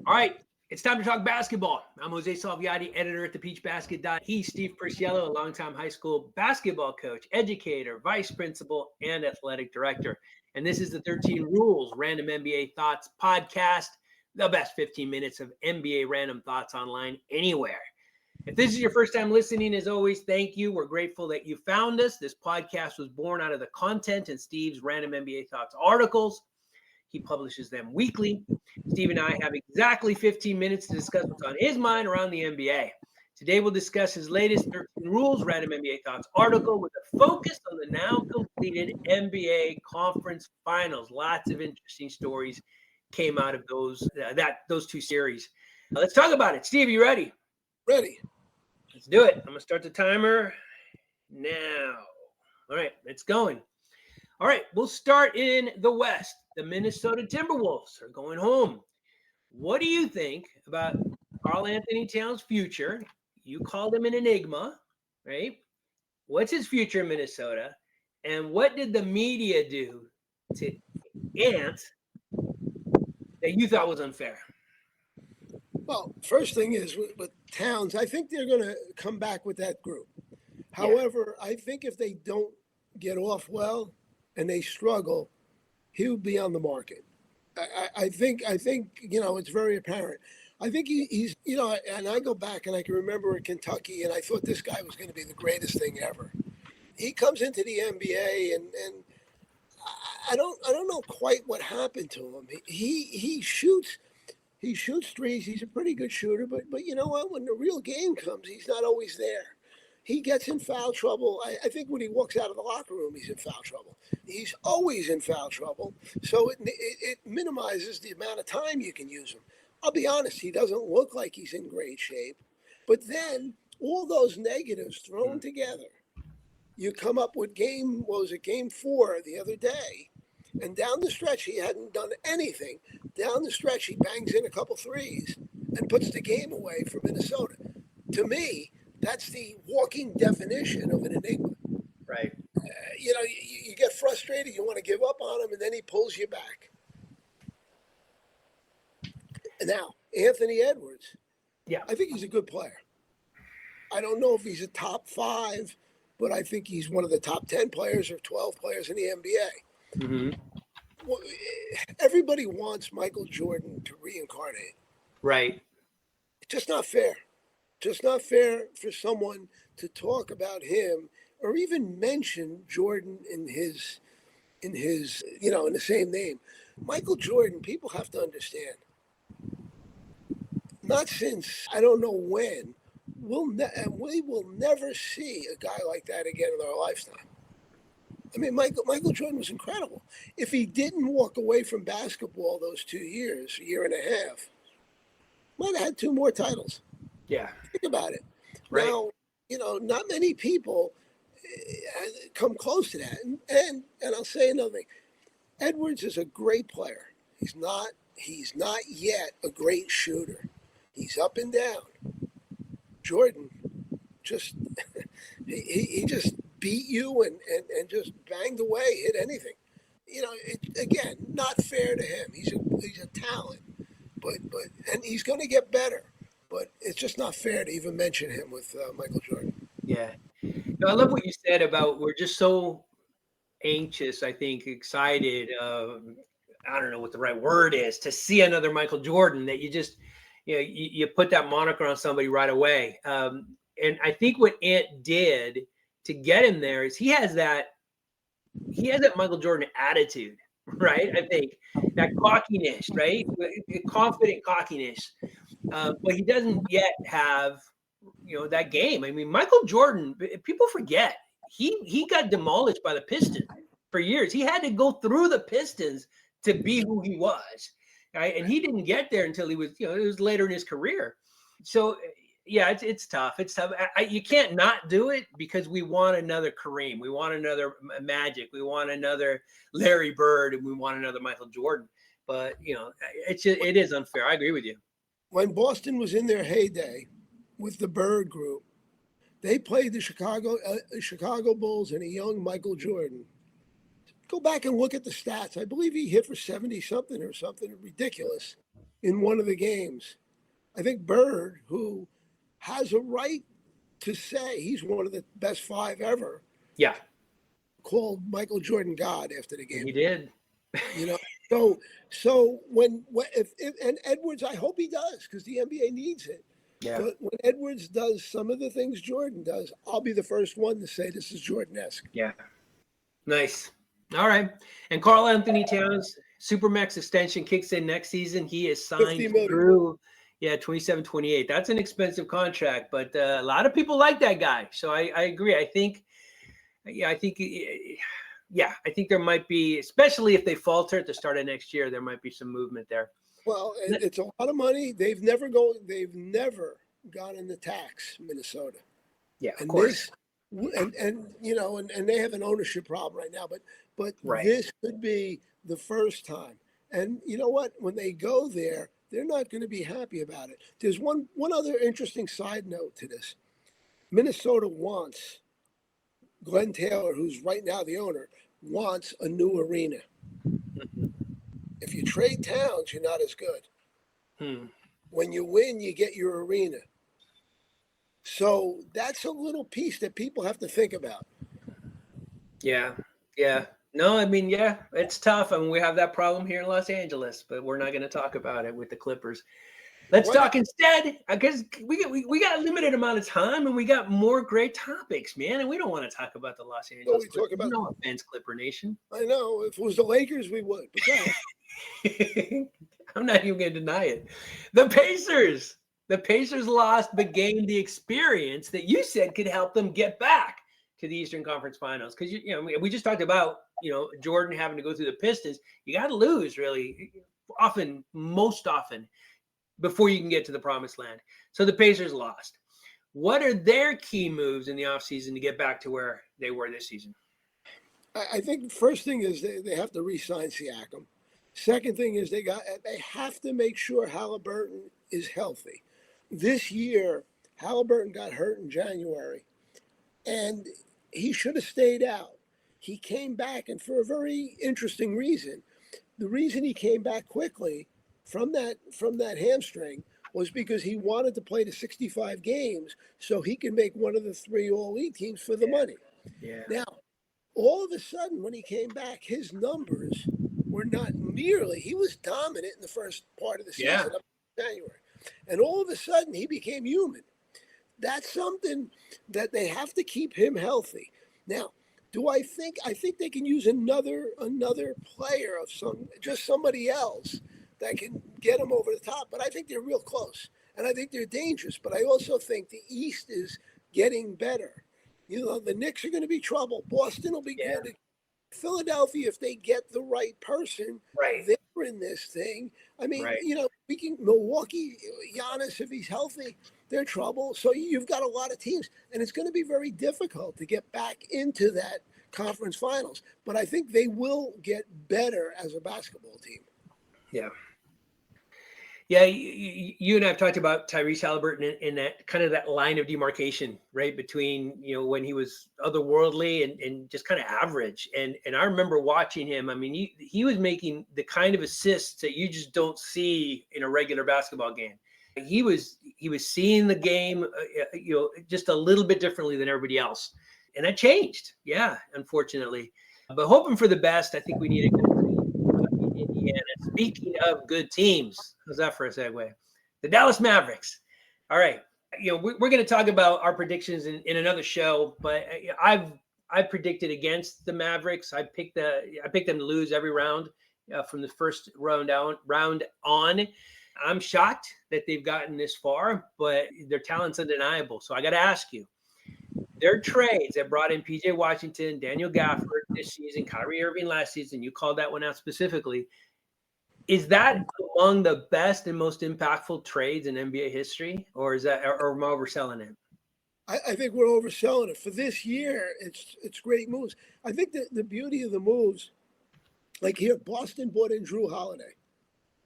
All right, it's time to talk basketball. I'm Jose Salviati, editor at thepeachbasket.com. He's Steve Purciello, a longtime high school basketball coach, educator, vice principal, and athletic director. And this is the 13 Rules Random NBA Thoughts podcast, the best 15 minutes of NBA random thoughts online anywhere. If this is your first time listening, as always, thank you. We're grateful that you found us. This podcast was born out of the content in Steve's Random NBA Thoughts articles. He publishes them weekly. Steve and I have exactly 15 minutes to discuss what's on his mind around the NBA. Today, we'll discuss his latest 13 Rules Random NBA Thoughts article with a focus on the now completed NBA Conference Finals. Lots of interesting stories came out of those two series. Let's talk about it. Steve, you ready? Ready. Let's do it. I'm going to start the timer now. All right, it's going. All right, we'll start in the West. The Minnesota Timberwolves are going home. What do you think about Karl-Anthony Towns' future? You called him an enigma, right? What's his future in Minnesota? And what did the media do to Ant that you thought was unfair? Well, first thing is with Towns, I think they're going to come back with that group. However, I think if they don't get off well and they struggle, he'll be on the market. I think it's very apparent. I think he's and I go back and I can remember in Kentucky, and I thought this guy was going to be the greatest thing ever. He comes into the NBA and I don't know quite what happened to him. He shoots threes. He's a pretty good shooter, but you know what? When the real game comes, he's not always there. He gets in foul trouble. I think when he walks out of the locker room, he's in foul trouble. He's always in foul trouble. So it minimizes the amount of time you can use him. I'll be honest, he doesn't look like he's in great shape. But then all those negatives thrown together, you come up with game 4 the other day. And down the stretch, he hadn't done anything. Down the stretch, he bangs in a couple threes and puts the game away for Minnesota. To me, that's the walking definition of an enigma. Right. You get frustrated, you want to give up on him, and then he pulls you back. And now, Anthony Edwards. Yeah. I think he's a good player. I don't know if he's a top 5, but I think he's one of the top 10 players or 12 players in the NBA. Mm-hmm. Well, everybody wants Michael Jordan to reincarnate. Right. It's just not fair. Just not fair for someone to talk about him or even mention Jordan in the same name. Michael Jordan, people have to understand. Not since I don't know when, we will never see a guy like that again in our lifetime. I mean, Michael Jordan was incredible. If he didn't walk away from basketball those 2 years, a year and a half, might have had 2 more titles. Yeah. Think about it. Right. Now, not many people come close to that. And I'll say another thing. Edwards is a great player. He's not yet a great shooter. He's up and down. Jordan just he just beat you and just banged away, hit anything. Again, not fair to him. He's a talent, but and he's going to get better. But it's just not fair to even mention him with Michael Jordan. Yeah. No, I love what you said about we're just so anxious, I think, excited. I don't know what the right word is, to see another Michael Jordan, that you just, you put that moniker on somebody right away. And I think what Ant did to get him there is he has that Michael Jordan attitude, right? I think that cockiness, right? Confident cockiness. But he doesn't yet have, that game. I mean, Michael Jordan, people forget, he got demolished by the Pistons for years. He had to go through the Pistons to be who he was, right? And he didn't get there until he was, it was later in his career. So, yeah, it's tough. It's tough. You can't not do it because we want another Kareem. We want another Magic. We want another Larry Bird, and we want another Michael Jordan. But, it is unfair. I agree with you. When Boston was in their heyday with the Bird group, they played the Chicago Bulls and a young Michael Jordan. Go back and look at the stats. I believe he hit for 70-something or something ridiculous. in one of the games. I think Bird, who has a right to say he's one of the best 5 ever, Yeah, called Michael Jordan God after the game. he did. You know, so when if and Edwards, I hope he does because the NBA needs it. Yeah, But when Edwards does some of the things Jordan does, I'll be the first one to say this is Jordan-esque. yeah. Nice. All right. And Karl-Anthony Towns, Supermax extension kicks in next season. He is 50 signed million. through, 27, 28. That's an expensive contract, but a lot of people like that guy. So I agree. I think there might be, especially if they falter at the start of next year, there might be some movement there. Well, it's a lot of money. They've never gone in the tax, Minnesota. Yeah, of And course. And they have an ownership problem right now, but Right. this could be the first time. And you know what? When they go there, they're not going to be happy about it. There's one other interesting side note to this. Minnesota wants Glenn Taylor, who's right now the owner, wants a new arena. Mhm. If you trade Towns, you're not as good. When you win, you get your arena. So that's a little piece that people have to think about. Yeah. No, I mean, it's tough. I mean, we have that problem here in Los Angeles, but we're not going to talk about it with the Clippers. Let's talk instead, because we got a limited amount of time and we got more great topics, man. And we don't want to talk about the Los Angeles Talk about no offense, Clipper Nation. I know. If it was the Lakers, we would. But I'm not even going to deny it. The Pacers lost, but gained the experience that you said could help them get back to the Eastern Conference Finals. Because we just talked about Jordan having to go through the Pistons. You got to lose really most often, before you can get to the promised land. So the Pacers lost. What are their key moves in the offseason to get back to where they were this season? I think the first thing is they have to re-sign Siakam. Second thing is they have to make sure Halliburton is healthy. This year, Halliburton got hurt in January, and he should have stayed out. He came back, and for a very interesting reason. The reason he came back quickly from that hamstring was because he wanted to play the 65 games so he could make one of the 3 all-league teams for the money. Yeah. Now, all of a sudden, when he came back, his numbers were not nearly. He was dominant in the first part of the season up in January. And all of a sudden, he became human. That's something that they have to keep him healthy. Now, I think they can use another player of somebody else that can get them over the top. But I think they're real close. And I think they're dangerous. But I also think the East is getting better. The Knicks are going to be trouble. Boston will be good. Philadelphia, if they get the right person, they're in this thing. I mean, Milwaukee, Giannis, if he's healthy, they're trouble. So you've got a lot of teams. And it's going to be very difficult to get back into that conference finals. But I think they will get better as a basketball team. Yeah. Yeah, you and I have talked about Tyrese Halliburton in that kind of that line of demarcation, right, between when he was otherworldly and just kind of average. And I remember watching him. I mean, he was making the kind of assists that you just don't see in a regular basketball game. He was seeing the game, just a little bit differently than everybody else, and that changed. Yeah, unfortunately, but hoping for the best. I think we need a good team in Indiana. Speaking of good teams, how's that for a segue? The Dallas Mavericks. All right, we're going to talk about our predictions in another show, but I predicted against the Mavericks. I picked them to lose every round from the first round on. I'm shocked that they've gotten this far, but their talent's undeniable. So I got to ask you, their trades that brought in PJ Washington, Daniel Gafford this season, Kyrie Irving last season, you called that one out specifically. Is that among the best and most impactful trades in NBA history, or am I overselling it? I think we're overselling it. For this year, it's great moves. I think that the beauty of the moves, like here, Boston bought in Drew Holiday.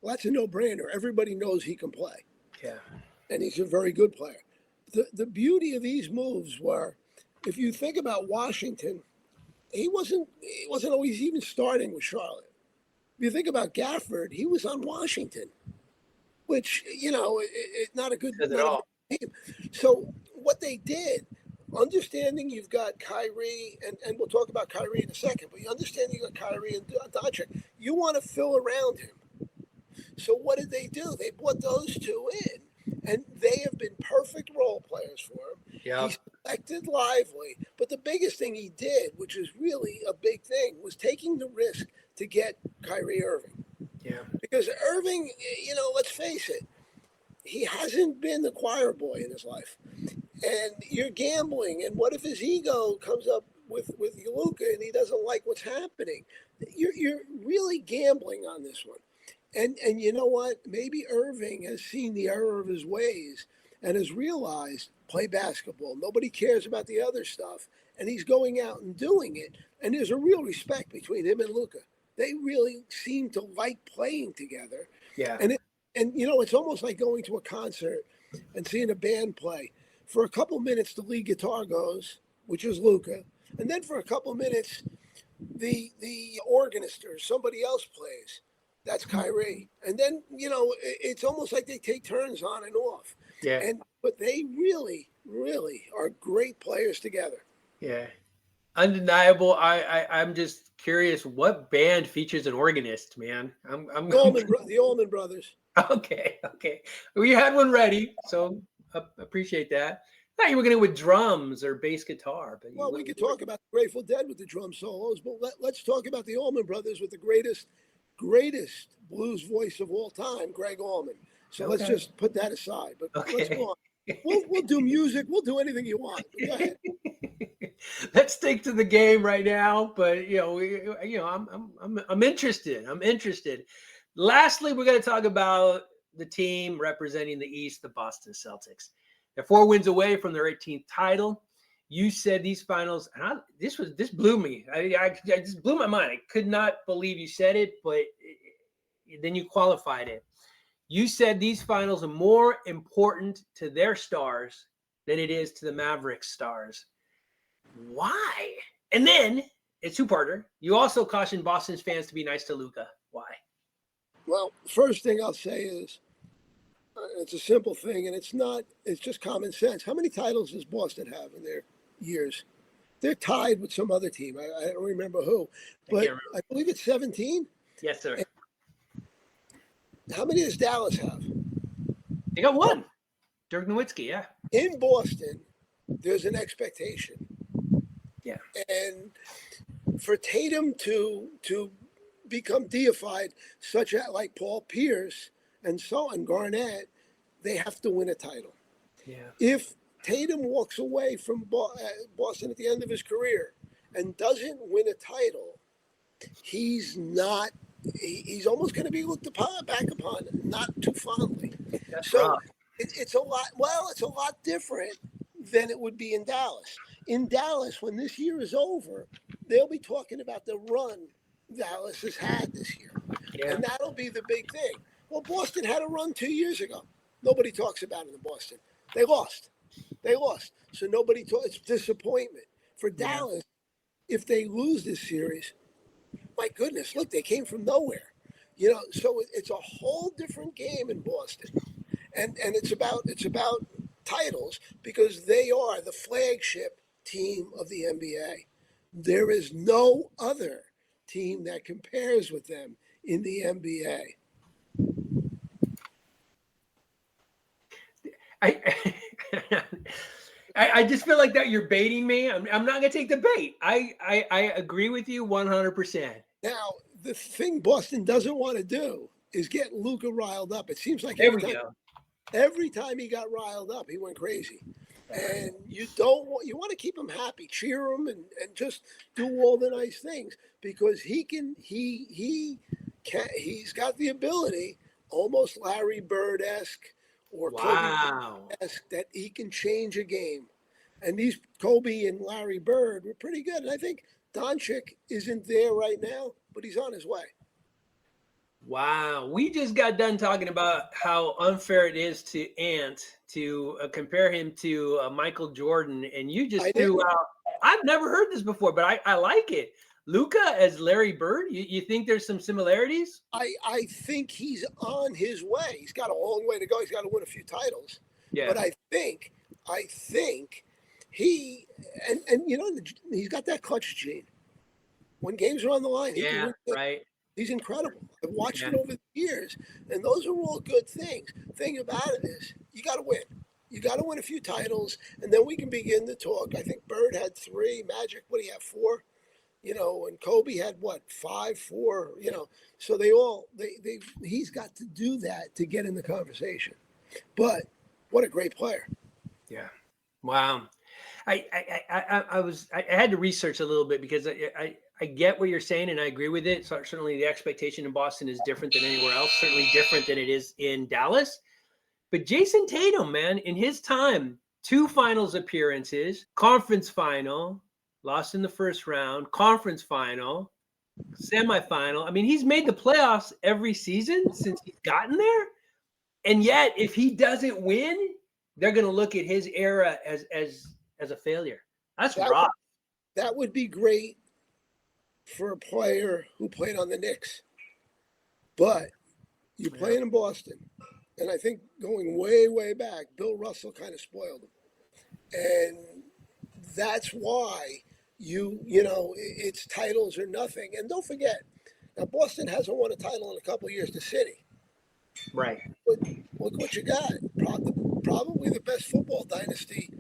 Well, that's a no-brainer. Everybody knows he can play. Yeah. And he's a very good player. The beauty of these moves were, if you think about Washington, he wasn't always even starting with Charlotte. If you think about Gafford, he was on Washington. which, it's not a good, Says it not a all. good team. So what they did, understanding you've got Kyrie, and we'll talk about Kyrie in a second, but you understand you got Kyrie and Doncic, you want to fill around him. So what did they do? They brought those two in, and they have been perfect role players for him. Yeah. He selected Lively, but the biggest thing he did, which is really a big thing, was taking the risk to get Kyrie Irving. Yeah. Because Irving, let's face it, he hasn't been the choir boy in his life. And you're gambling, and what if his ego comes up with Luka and he doesn't like what's happening? You're really gambling on this one. And you know what? Maybe Irving has seen the error of his ways and has realized play basketball. Nobody cares about the other stuff. And he's going out and doing it. And there's a real respect between him and Luka. They really seem to like playing together. Yeah. And it's almost like going to a concert and seeing a band play. For a couple minutes, the lead guitar goes, which is Luka. And then for a couple minutes, the organist or somebody else plays. That's Kyrie. And then, it's almost like they take turns on and off. Yeah. But they really, really are great players together. Yeah. Undeniable. I'm just curious, what band features an organist, man? The Allman Brothers. Okay. We had one ready, so appreciate that. I thought you were going to with drums or bass guitar. But we could talk about the Grateful Dead with the drum solos, but let's talk about the Allman Brothers with the greatest blues voice of all time, Greg Allman. So let's just put that aside. But let's go on. We'll do music. We'll do anything you want. Go ahead. Let's stick to the game right now. But I'm interested. Lastly, we're going to talk about the team representing the East, the Boston Celtics. They're 4 wins away from their 18th title. You said these finals, and this blew me. I just blew my mind. I could not believe you said it, but then you qualified it. You said these finals are more important to their stars than it is to the Mavericks stars. Why? And then it's two-parter. You also cautioned Boston's fans to be nice to Luka. Why? Well, first thing I'll say is it's a simple thing, and it's just common sense. How many titles does Boston have in their years? They're tied with some other team. I don't remember who, but I believe it's 17. Yes, sir. And how many does Dallas have? They got one. Dirk Nowitzki, yeah. In Boston, there's an expectation. Yeah. And for Tatum to become deified, such as like Paul Pierce and Garnett, they have to win a title. Yeah. If Tatum walks away from Boston at the end of his career and doesn't win a title, he's almost going to be looked back upon not too fondly. That's so rough. It's a lot different than it would be in Dallas. In Dallas, when this year is over, they'll be talking about the run Dallas has had this year. Yeah. And that'll be the big thing. Well, Boston had a run 2 years ago. Nobody talks about it in Boston. They lost. So nobody talks. It's disappointment. For Dallas, if they lose this series, my goodness, look, they came from nowhere. So it's a whole different game in Boston. And it's about titles because they are the flagship team of the NBA. There is no other team that compares with them in the NBA. I just feel like that you're baiting me. I'm not going to take the bait. I agree with you 100%. Now, the thing Boston doesn't want to do is get Luka riled up. It seems like every time he got riled up, he went crazy. And you want to keep him happy, cheer him, and just do all the nice things because he's got the ability, almost Larry Bird-esque or Kobe-esque, that he can change a game. And these Kobe and Larry Bird were pretty good. And I think Doncic isn't there right now, but he's on his way. Wow. We just got done talking about how unfair it is to Ant to compare him to Michael Jordan. And you just threw out, I've never heard this before, but I like it. Luka as Larry Bird? You think there's some similarities? I think he's on his way. He's got a long way to go. He's got to win a few titles. Yeah. But I think he and he's got that clutch gene. When games are on the line, right. He's incredible. I've watched it over the years, and those are all good things. Thing about it is, you got to win. You got to win a few titles, and then we can begin to talk. I think Bird had 3, Magic, what do you have, 4? And Kobe had what, 5, 4, so he's got to do that to get in the conversation. But what a great player. Yeah. Wow. I had to research a little bit because I get what you're saying and I agree with it. So certainly the expectation in Boston is different than anywhere else, certainly different than it is in Dallas. But Jayson Tatum, man, in his time, 2 finals appearances, conference final, lost in the first round, conference final, semifinal. I mean, he's made the playoffs every season since he's gotten there. And yet, if he doesn't win, they're going to look at his era as a failure. That's rough. That would be great for a player who played on the Knicks. But you playing in Boston, and I think going way, way back, Bill Russell kind of spoiled him. And that's why it's titles or nothing. And don't forget, now Boston hasn't won a title in a couple of years. The city. Right. But look what you got. Probably the best football dynasty,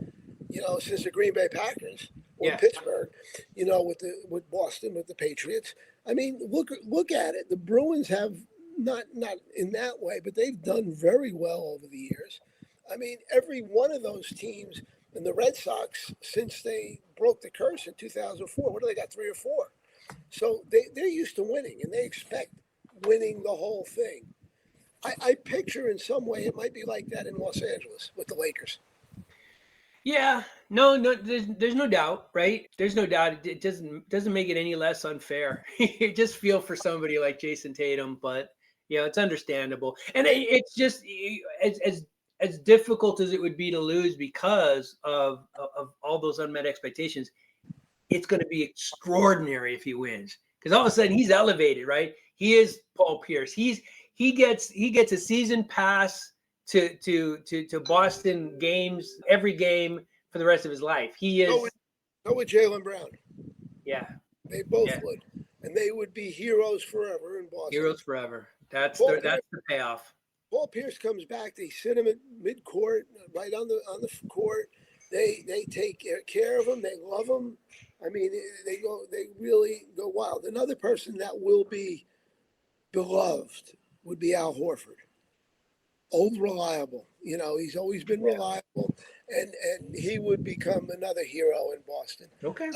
since the Green Bay Packers or Pittsburgh, with Boston, with the Patriots. I mean, look at it. The Bruins have not in that way, but they've done very well over the years. I mean, every one of those teams, and the Red Sox, since they broke the curse in 2004, what do they got, 3 or 4? So they're used to winning, and they expect winning the whole thing. I picture in some way it might be like that in Los Angeles with the Lakers. Yeah, no, there's no doubt, right? There's no doubt. It doesn't make it any less unfair. You just feel for somebody like Jayson Tatum, but it's understandable, and it's just as difficult as it would be to lose because of all those unmet expectations. It's going to be extraordinary if he wins, because all of a sudden he's elevated, right? He is Paul Pierce. He gets a season pass to Boston games, every game for the rest of his life. He is. So would Jaylen Brown. Yeah. They both would. And they would be heroes forever in Boston. Heroes forever. That's the payoff. Paul Pierce comes back. They sit him at mid-court, right on the court. They take care of him. They love him. I mean, they really go wild. Another person that will be beloved would be Al Horford. Old, reliable. He's always been reliable, and he would become another hero in Boston. Okay.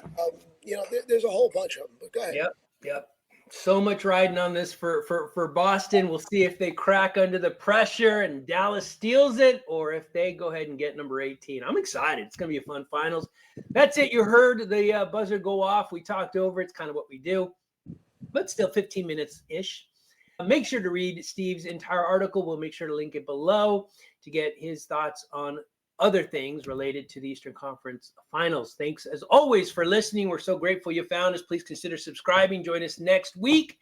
There's a whole bunch of them, but go ahead. Yep. So much riding on this for Boston. We'll see if they crack under the pressure and Dallas steals it, or if they go ahead and get number 18. I'm excited. It's going to be a fun finals. That's it. You heard the buzzer go off. We talked over. It's kind of what we do, but still 15 minutes-ish. Make sure to read Steve's entire article. We'll make sure to link it below to get his thoughts on other things related to the Eastern Conference Finals. Thanks, as always, for listening. We're so grateful you found us. Please consider subscribing. Join us next week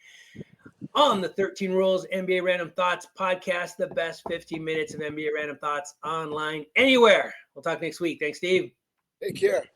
on the 13 Rules NBA Random Thoughts podcast, the best 15 minutes of NBA Random Thoughts online anywhere. We'll talk next week. Thanks, Steve. Take care.